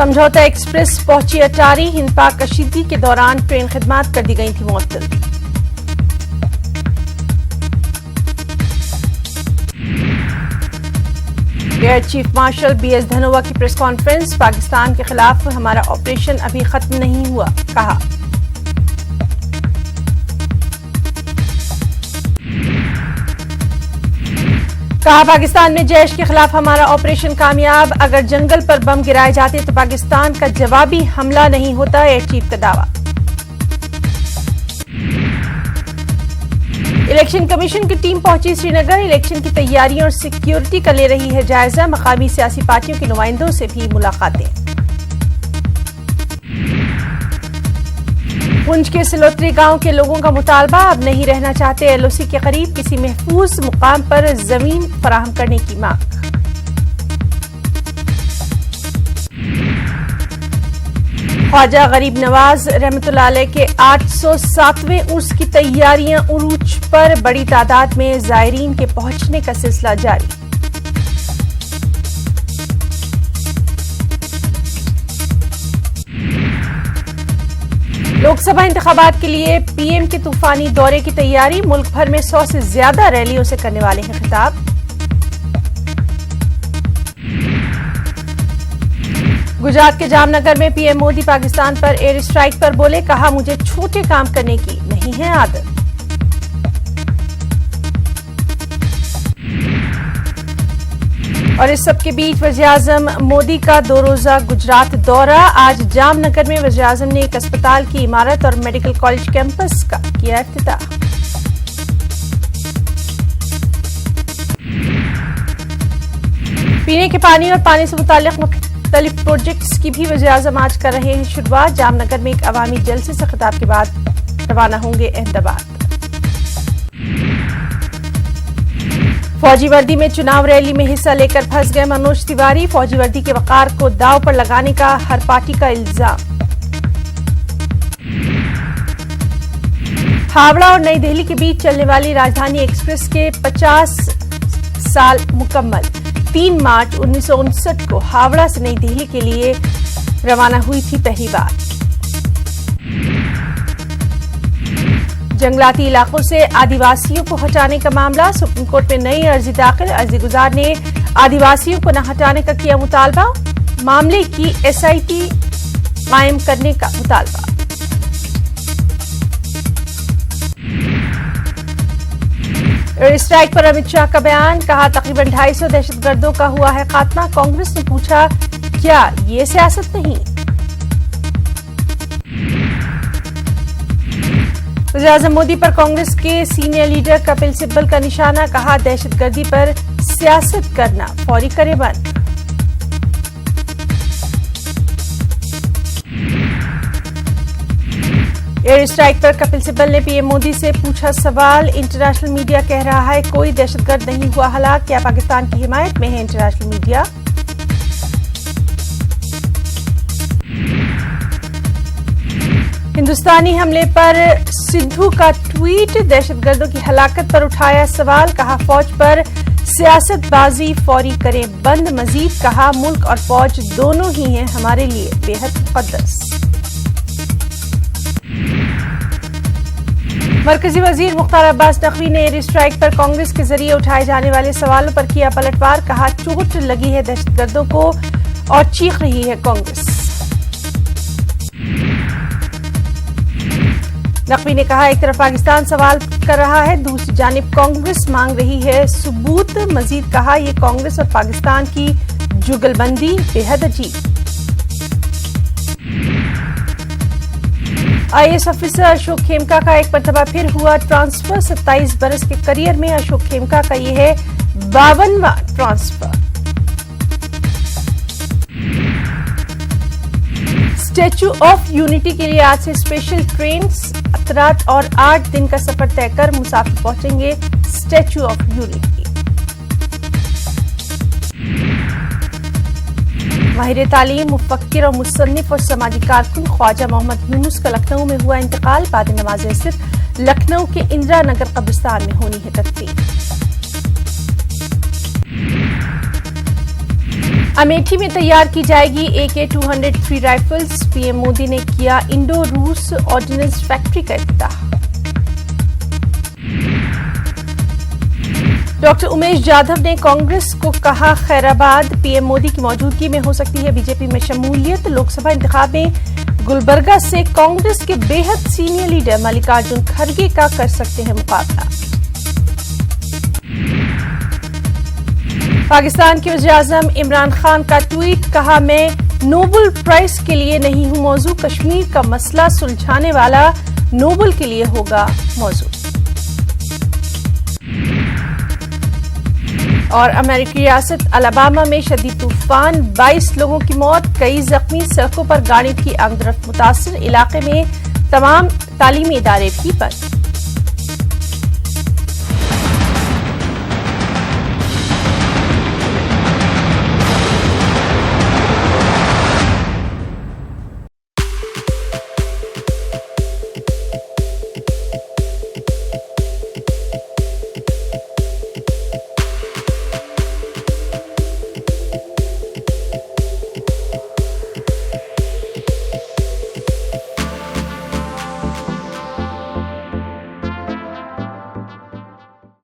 समझौता एक्सप्रेस पहुंची अटारी। हिंद पाक कशीदगी के दौरान ट्रेन खिदमात कर दी गई थी मुअत्तल। Air chief marshal BS Dhanoa की प्रेस कॉन्फ्रेंस। पाकिस्तान के खिलाफ हमारा ऑपरेशन अभी खत्म नहीं हुआ, कहा। पाकिस्तान में जैश के खिलाफ हमारा ऑपरेशन कामयाब। अगर जंगल पर बम गिराए जाते तो पाकिस्तान का जवाबी हमला नहीं होता, एयर चीफ का दावा। इलेक्शन कमीशन की टीम पहुंची श्रीनगर। इलेक्शन की तैयारियों और सिक्योरिटी का ले रही है जायजा। मकामी सियासी पार्टियों के नुमाइंदों से भी मुलाकातें। पुंछ के सिलोत्री गांव के लोगों का मुतालबा, अब नहीं रहना चाहते एलओसी के करीब। किसी महफूज मुकाम पर जमीन फराहम करने की मांग। ख्वाजा गरीब नवाज रहमतुल्लाह अलैह के 807वें उर्स की तैयारियां उरूज पर। बड़ी तादाद में जायरीन के पहुंचने का सिलसिला जारी। लोकसभा इंतखाबात के लिए पीएम के तूफानी दौरे की तैयारी। मुल्क भर में 100 से ज्यादा रैलियों से करने वाले हैं खिताब। गुजरात के जामनगर में पीएम मोदी पाकिस्तान पर एयर स्ट्राइक पर बोले, कहा मुझे छोटे काम करने की नहीं है आदत। और इस सब के बीच वज़ीर-ए-आज़म मोदी का 2 रोजा गुजरात दौरा। आज जामनगर में वज़ीर-ए-आज़म ने एक अस्पताल की इमारत और मेडिकल कॉलेज कैंपस का किया इफ्तिताह। पीने के पानी और पानी से मुताल्लिक मुख्तलिफ प्रोजेक्ट्स की भी वज़ीर-ए-आज़म आज कर रहे हैं शुरुआत। जामनगर में एक अवामी जलसे से खिताब के बाद रवाना होंगे अहमदाबाद। फौजी वर्दी में चुनाव रैली में हिस्सा लेकर फंस गए मनोज तिवारी। फौजी वर्दी के वकार को दांव पर लगाने का हर पार्टी का इल्जाम। हावड़ा और नई दिल्ली के बीच चलने वाली राजधानी एक्सप्रेस के 50 साल मुकम्मल। 3 मार्च 1959 को हावड़ा से नई दिल्ली के लिए रवाना हुई थी पहली बार। जंगलाती इलाकों से आदिवासियों को हटाने का मामला। सुप्रीम कोर्ट में नई अर्जी दाखिल। अर्जी गुजार ने आदिवासियों को न हटाने का किया मुतालबा। मामले की एसआईटी कायम करने का मुतालबा। एयर स्ट्राइक पर अमित शाह का बयान, कहा तकरीबन 250 दहशतगर्दों का हुआ है खात्मा। कांग्रेस ने पूछा, क्या ये सियासत नहीं? वज़ीर-ए-आज़म मोदी पर कांग्रेस के सीनियर लीडर कपिल सिब्बल का निशाना। कहा दहशतगर्दी पर सियासत करना फौरी करे बंद। एयर स्ट्राइक पर कपिल सिब्बल ने पीएम मोदी से पूछा सवाल। इंटरनेशनल मीडिया कह रहा है कोई दहशतगर्द नहीं हुआ हलाक। क्या पाकिस्तान की हिमायत में है इंटरनेशनल मीडिया? हिंदुस्तानी हमले पर सिद्धू का ट्वीट। दहशतगर्दों की हलाकत पर उठाया सवाल। कहा फौज पर सियासतबाजी फौरी करें बंद। मजीद कहा मुल्क और फौज दोनों ही हैं हमारे लिए बेहद मुकद्दस। मरकजी वजीर मुख्तार अब्बास नकवी ने एयर स्ट्राइक पर कांग्रेस के जरिए उठाए जाने वाले सवालों पर किया पलटवार। कहा चोट लगी है दहशतगर्दों को और चीख रही है कांग्रेस। नकवी ने कहा एक तरफ पाकिस्तान सवाल कर रहा है, दूसरी जानिब कांग्रेस मांग रही है सबूत। मजीद कहा यह कांग्रेस और पाकिस्तान की जुगलबंदी बेहद अजीब। आईएएस ऑफिसर अशोक खेमका का एक मरतबा फिर हुआ ट्रांसफर। 27 बरस के करियर में अशोक खेमका का यह है 52वां ट्रांसफर। स्टैच्यू ऑफ यूनिटी के लिए आज से स्पेशल ट्रेन अतरात और 8 दिन का सफर तय कर मुसाफिर पहुंचेंगे स्टैच्यू ऑफ यूनिटी। माहिर तालीम, मुफक्किर और मुसन्निफ और समाजी कारकुन ख्वाजा मोहम्मद यूनुस का लखनऊ में हुआ इंतकाल। बाद नमाज असर लखनऊ के इंदिरा नगर कब्रिस्तान में होनी है तदफीन। अमेठी में तैयार की जाएगी AK-203 राइफल्स। पीएम मोदी ने किया इंडो रूस ऑर्डिनेंस फैक्ट्री का इफ्तिताह। डॉक्टर उमेश जाधव ने कांग्रेस को कहा खैराबाद। पीएम मोदी की मौजूदगी में हो सकती है बीजेपी में शमूलियत। लोकसभा इंतखाब में गुलबर्गा से कांग्रेस के बेहद सीनियर लीडर मल्लिकार्जुन खड़गे का कर सकते हैं मुकाबला। पाकिस्तान के वज़ीर-ए-आज़म इमरान खान का ट्वीट, कहा मैं नोबेल प्राइज के लिए नहीं हूं मौजू, कश्मीर का मसला सुलझाने वाला नोबेल के लिए होगा मौजू। और अमेरिकी रियासत अलाबामा में शदीद तूफान, 22 लोगों की मौत, कई जख्मी, सड़कों पर गाड़ियों की आमदरफ्त मुतासिर। इलाके में तमाम तालीमी इदारे भी बंद।